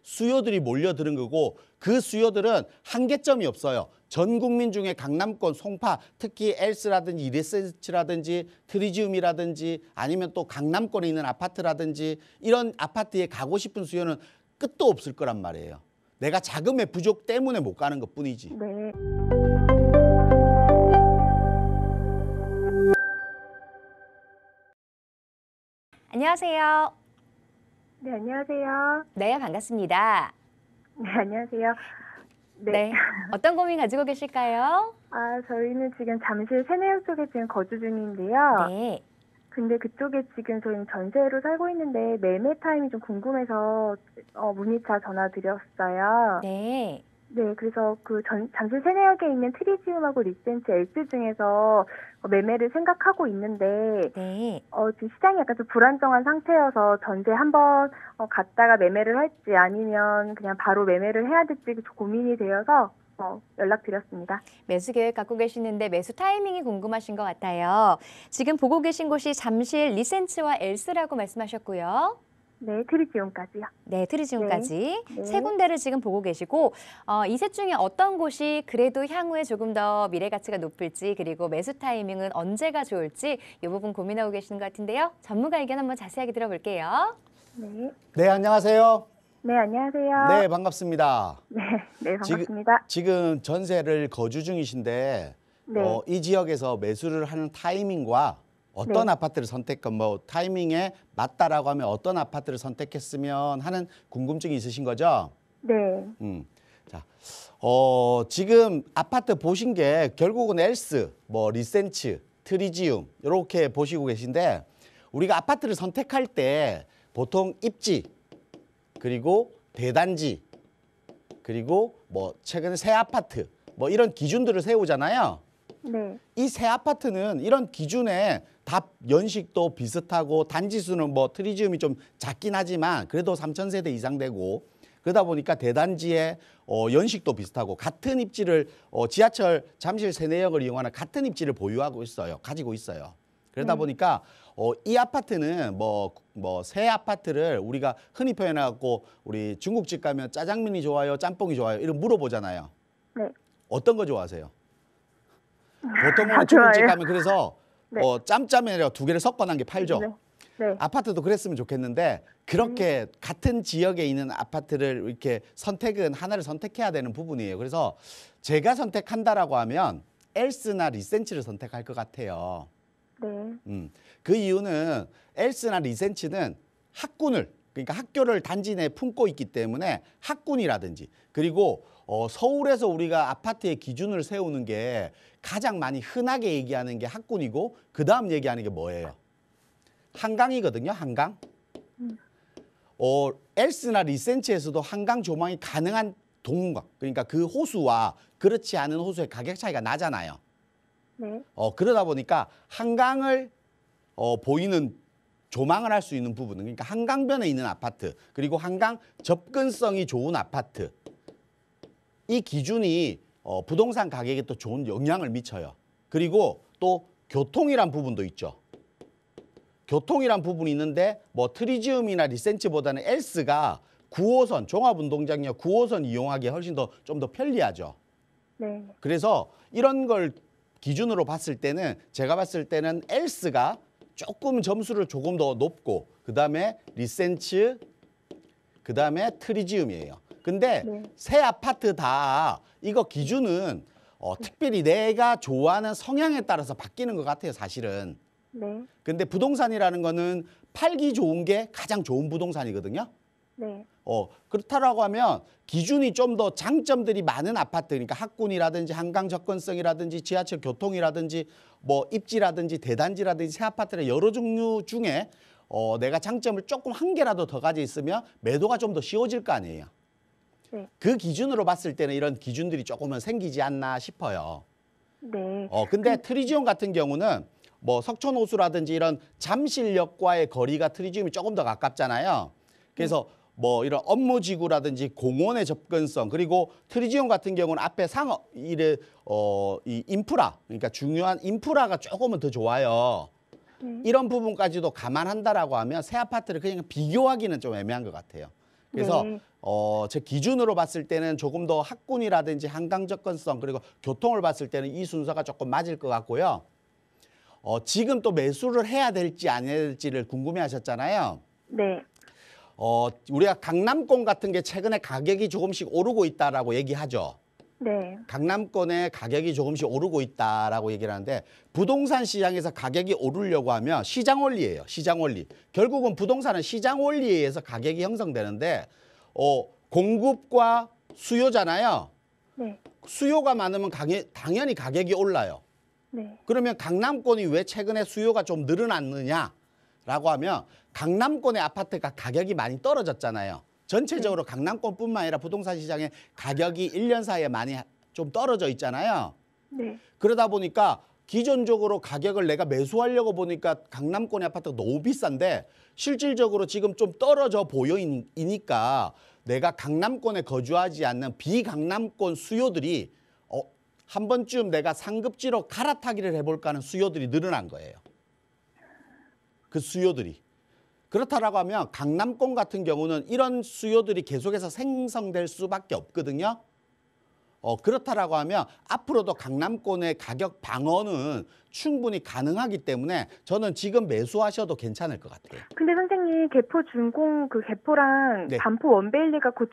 수요들이 몰려드는 거고 그 수요들은 한계점이 없어요. 전 국민 중에 강남권, 송파, 특히 엘스라든지 리센츠라든지 트리지움이라든지 아니면 또 강남권에 있는 아파트라든지 이런 아파트에 가고 싶은 수요는 끝도 없을 거란 말이에요. 내가 자금의 부족 때문에 못 가는 것뿐이지. 네. 안녕하세요. 네, 안녕하세요. 네, 반갑습니다. 네, 안녕하세요. 네. 어떤 고민 가지고 계실까요? 저희는 지금 잠실 세내역 쪽에 지금 거주 중인데요. 네. 근데 그쪽에 지금 저희는 전세로 살고 있는데 매매 타임이 좀 궁금해서 문의차 전화드렸어요. 네. 네, 그래서 잠실 세내역에 있는 트리지움하고 리센츠 엘스 중에서 매매를 생각하고 있는데 네. 지금 시장이 약간 좀 불안정한 상태여서 전세 한번 갔다가 매매를 할지 아니면 그냥 바로 매매를 해야 될지 고민이 되어서 연락드렸습니다. 매수 계획 갖고 계시는데 매수 타이밍이 궁금하신 것 같아요. 지금 보고 계신 곳이 잠실 리센츠와 엘스라고 말씀하셨고요. 네, 트리지움까지요. 네, 트리지움까지 네. 세 군데를 지금 보고 계시고 이 셋 중에 어떤 곳이 그래도 향후에 조금 더 미래 가치가 높을지 그리고 매수 타이밍은 언제가 좋을지 이 부분 고민하고 계시는 것 같은데요. 전문가 의견 한번 자세하게 들어볼게요. 네. 네, 안녕하세요. 네, 안녕하세요. 네, 반갑습니다. 네, 반갑습니다. 지금 전세를 거주 중이신데 네. 이 지역에서 매수를 하는 타이밍과 어떤 네. 아파트를 타이밍에 맞다라고 하면 어떤 아파트를 선택했으면 하는 궁금증이 있으신 거죠? 네. 자, 지금 아파트 보신 게 결국은 엘스, 리센츠, 트리지움 이렇게 보시고 계신데 우리가 아파트를 선택할 때 보통 입지, 그리고 대단지, 그리고 최근에 새 아파트 이런 기준들을 세우잖아요. 네. 이 새 아파트는 이런 기준에 다 연식도 비슷하고 단지 수는 트리지움이 좀 작긴 하지만 그래도 3,000세대 이상 되고 그러다 보니까 대단지의 연식도 비슷하고 같은 입지를 지하철 잠실 세내역을 이용하는 같은 입지를 보유하고 있어요. 가지고 있어요. 그러다 보니까 이 아파트는 새 아파트를 우리가 흔히 표현해갖고 우리 중국집 가면 짜장면이 좋아요, 짬뽕이 좋아요 이런 물어보잖아요. 네. 어떤 거 좋아하세요? 보통은 중국집 좋아요. 가면 그래서 네. 짬짜면이랑 두 개를 섞어 놓은 게 팔죠. 네. 네. 아파트도 그랬으면 좋겠는데 그렇게 같은 지역에 있는 아파트를 이렇게 하나를 선택해야 되는 부분이에요. 그래서 제가 선택한다라고 하면 엘스나 리센츠를 선택할 것 같아요. 네. 그 이유는 엘스나 리센츠는 그러니까 학교를 단지 내에 품고 있기 때문에 학군이라든지 그리고 서울에서 우리가 아파트의 기준을 세우는 게 가장 많이 흔하게 얘기하는 게 학군이고 그 다음 얘기하는 게 뭐예요? 한강이거든요. 한강. 엘스나 리센츠에서도 한강 조망이 가능한 동강, 그러니까 그 호수와 그렇지 않은 호수의 가격 차이가 나잖아요. 네. 그러다 보니까 한강을 보이는 조망을 할 수 있는 부분은 그러니까 한강변에 있는 아파트 그리고 한강 접근성이 좋은 아파트 이 기준이 부동산 가격에 또 좋은 영향을 미쳐요. 그리고 또 교통이란 부분도 있죠. 교통이란 부분이 있는데 트리지움이나 리센츠보다는 엘스가 9호선 종합운동장역 9호선 이용하기에 훨씬 좀 더 편리하죠. 네. 그래서 이런 걸 기준으로 봤을 때는 제가 봤을 때는 엘스가 조금 점수를 조금 더 높고 그다음에 리센츠 그다음에 트리지움이에요. 근데 네. 새 아파트 다 이거 기준은 특별히 내가 좋아하는 성향에 따라서 바뀌는 것 같아요, 사실은. 네. 근데 부동산이라는 거는 팔기 좋은 게 가장 좋은 부동산이거든요. 네. 그렇다라고 하면 기준이 좀 더 장점들이 많은 아파트, 그러니까 학군이라든지 한강 접근성이라든지 지하철 교통이라든지 입지라든지 대단지라든지 새 아파트의 여러 종류 중에 내가 장점을 조금 한 개라도 더 가지고 있으면 매도가 좀 더 쉬워질 거 아니에요. 네. 그 기준으로 봤을 때는 이런 기준들이 조금은 생기지 않나 싶어요. 네. 근데 트리지움 같은 경우는 석촌호수라든지 이런 잠실역과의 거리가 트리지움이 조금 더 가깝잖아요. 그래서 이런 업무지구라든지 공원의 접근성 그리고 트리지움 같은 경우는 앞에 이 인프라 그러니까 중요한 인프라가 조금은 더 좋아요. 이런 부분까지도 감안한다라고 하면 새 아파트를 그냥 비교하기는 좀 애매한 것 같아요. 그래서 네. 제 기준으로 봤을 때는 조금 더 학군이라든지 한강 접근성 그리고 교통을 봤을 때는 이 순서가 조금 맞을 것 같고요. 지금 또 매수를 해야 될지 안 해야 될지를 궁금해하셨잖아요. 네. 우리가 강남권 같은 게 최근에 가격이 조금씩 오르고 있다라고 얘기하죠. 네. 강남권의 가격이 조금씩 오르고 있다라고 얘기를 하는데 부동산 시장에서 가격이 오르려고 하면 시장 원리예요. 시장 원리. 결국은 부동산은 시장 원리에 의해서 가격이 형성되는데 공급과 수요잖아요. 네. 수요가 많으면 당연히 가격이 올라요. 네. 그러면 강남권이 왜 최근에 수요가 좀 늘어났느냐라고 하면 강남권의 아파트가 가격이 많이 떨어졌잖아요. 전체적으로 강남권뿐만 아니라 부동산 시장의 가격이 1년 사이에 많이 좀 떨어져 있잖아요. 네. 그러다 보니까 기존적으로 가격을 내가 매수하려고 보니까 강남권의 아파트가 너무 비싼데 실질적으로 지금 좀 떨어져 보이니까 내가 강남권에 거주하지 않는 비강남권 수요들이 한 번쯤 내가 상급지로 갈아타기를 해볼까 하는 수요들이 늘어난 거예요. 그 수요들이. 그렇다라고 하면 강남권 같은 경우는 이런 수요들이 계속해서 생성될 수밖에 없거든요. 그렇다라고 하면 앞으로도 강남권의 가격 방어는 충분히 가능하기 때문에 저는 지금 매수하셔도 괜찮을 것 같아요. 근데 선생님 개포 준공 그 개포랑 네. 반포 원베일리가 곧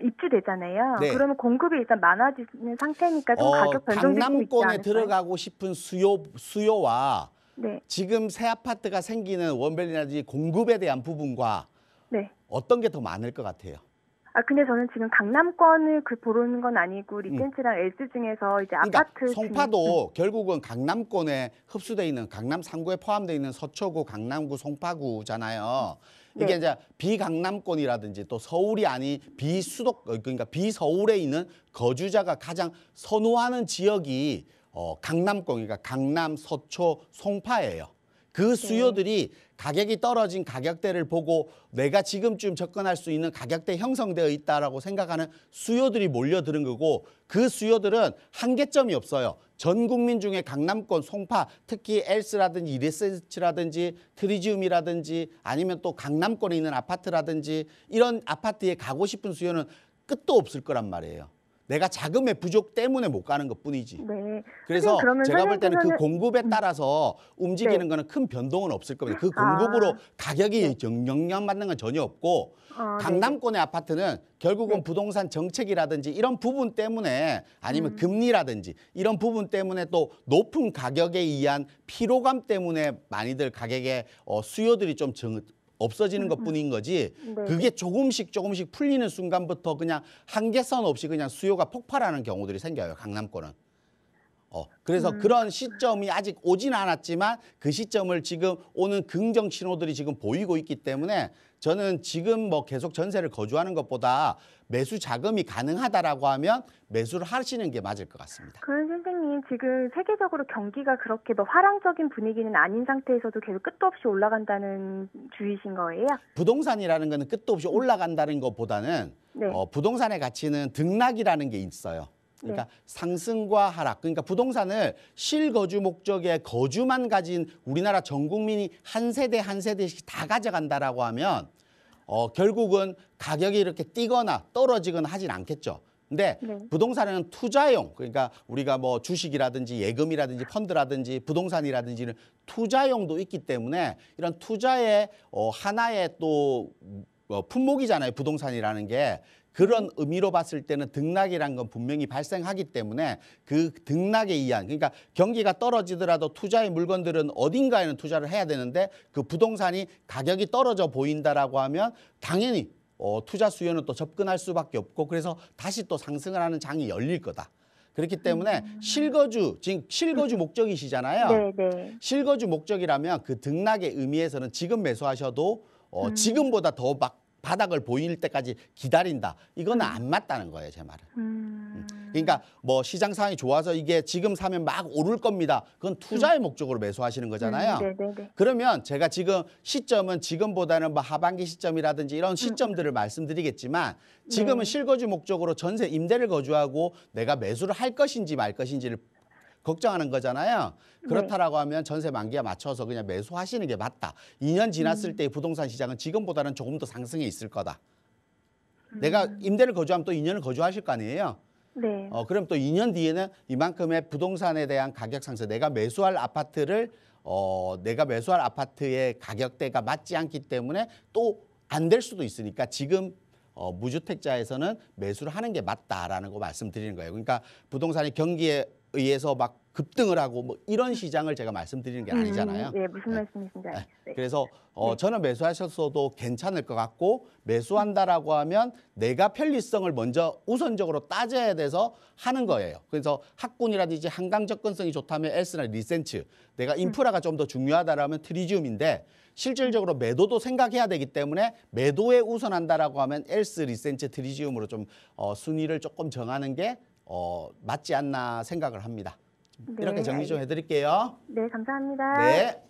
입주되잖아요. 네. 그러면 공급이 일단 많아지는 상태니까 좀 가격 변동도 있지 강남권에 않을까요? 들어가고 싶은 수요와 네. 지금 새 아파트가 생기는 원벨리라든지 공급에 대한 부분과 네. 어떤 게 더 많을 것 같아요? 근데 저는 지금 강남권을 보는 건 아니고 리젠츠랑 엘스 중에서 이제 그러니까 아파트 송파도 결국은 강남권에 흡수돼 있는 강남 3구에 포함되어 있는 서초구, 강남구, 송파구잖아요. 이게 네. 이제 비강남권이라든지 또 서울이 아닌 그러니까 비서울에 있는 거주자가 가장 선호하는 지역이 강남권, 그러니까 강남, 서초, 송파예요. 그 수요들이 가격이 떨어진 가격대를 보고 내가 지금쯤 접근할 수 있는 가격대 형성되어 있다라고 생각하는 수요들이 몰려드는 거고 그 수요들은 한계점이 없어요. 전 국민 중에 강남권, 송파, 특히 엘스라든지 이레센츠라든지 트리지움이라든지 아니면 또 강남권에 있는 아파트라든지 이런 아파트에 가고 싶은 수요는 끝도 없을 거란 말이에요. 내가 자금의 부족 때문에 못 가는 것뿐이지. 네. 그래서 그러면 제가 볼 때는 그 선생님께서는- 공급에 따라서 움직이는 네. 거는 큰 변동은 없을 겁니다. 그 공급으로 가격이 영향받는 건 전혀 없고 강남권의 아파트는 결국은 네. 부동산 정책이라든지 이런 부분 때문에 아니면 금리라든지 이런 부분 때문에 또 높은 가격에 의한 피로감 때문에 많이들 가격의 수요들이 좀 없어지는 것뿐인 거지 네. 그게 조금씩 풀리는 순간부터 그냥 한계선 없이 그냥 수요가 폭발하는 경우들이 생겨요. 강남권은. 그래서 그런 시점이 아직 오진 않았지만 그 시점을 지금 오는 긍정 신호들이 지금 보이고 있기 때문에 저는 지금 뭐 계속 전세를 거주하는 것보다 매수 자금이 가능하다라고 하면 매수를 하시는 게 맞을 것 같습니다. 그럼 선생님 지금 세계적으로 경기가 그렇게 뭐 화랑적인 분위기는 아닌 상태에서도 계속 끝도 없이 올라간다는 주의신 거예요? 부동산이라는 거는 끝도 없이 올라간다는 것보다는 네. 부동산의 가치는 등락이라는 게 있어요. 그러니까 상승과 하락. 그러니까 부동산을 실거주 목적의 거주만 가진 우리나라 전 국민이 한 세대 한 세대씩 다 가져간다라고 하면 결국은 가격이 이렇게 뛰거나 떨어지거나 하진 않겠죠. 근데 네. 부동산은 투자용, 그러니까 우리가 뭐 주식이라든지 예금이라든지 펀드라든지 부동산이라든지는 투자용도 있기 때문에 이런 투자의 하나의 또 품목이잖아요. 부동산이라는 게. 그런 의미로 봤을 때는 등락이란 건 분명히 발생하기 때문에 그 등락에 의한 그러니까 경기가 떨어지더라도 투자의 물건들은 어딘가에는 투자를 해야 되는데 그 부동산이 가격이 떨어져 보인다라고 하면 당연히 투자 수요는 또 접근할 수밖에 없고 그래서 다시 또 상승을 하는 장이 열릴 거다. 그렇기 때문에 실거주, 지금 실거주 목적이시잖아요. 네, 네. 실거주 목적이라면 그 등락의 의미에서는 지금 매수하셔도 지금보다 더 막 바닥을 보일 때까지 기다린다. 이거는 안 맞다는 거예요, 제 말은. 그러니까 뭐 시장 상황이 좋아서 이게 지금 사면 막 오를 겁니다. 그건 투자의 목적으로 매수하시는 거잖아요. 네, 네, 네. 그러면 제가 지금 시점은 지금보다는 뭐 하반기 시점이라든지 이런 시점들을 말씀드리겠지만 지금은 실거주 목적으로 전세 임대를 거주하고 내가 매수를 할 것인지 말 것인지를 걱정하는 거잖아요. 그렇다라고 하면 전세 만기에 맞춰서 그냥 매수하시는 게 맞다. 2년 지났을 때의 부동산 시장은 지금보다는 조금 더 상승해 있을 거다. 내가 임대를 거주하면 또 2년을 거주하실 거 아니에요. 네. 그럼 또 2년 뒤에는 이만큼의 부동산에 대한 가격 상승, 내가 매수할 아파트의 가격대가 맞지 않기 때문에 또 안 될 수도 있으니까 지금 무주택자에서는 매수를 하는 게 맞다라는 거 말씀드리는 거예요. 그러니까 부동산이 경기에 의해서 막 급등을 하고 뭐 이런 시장을 제가 말씀드리는 게 아니잖아요. 네, 무슨 말씀이신지 알겠어요. 그래서 저는 매수하셨어도 괜찮을 것 같고, 매수한다라고 하면 내가 편리성을 먼저 우선적으로 따져야 돼서 하는 거예요. 그래서 학군이라든지 한강 접근성이 좋다면 엘스나 리센츠, 내가 인프라가 좀 더 중요하다라면 트리지움인데, 실질적으로 매도도 생각해야 되기 때문에 매도에 우선한다라고 하면 엘스, 리센츠, 트리지움으로 좀 순위를 조금 정하는 게 맞지 않나 생각을 합니다. 네, 이렇게 정리 좀 해드릴게요. 네, 감사합니다. 네.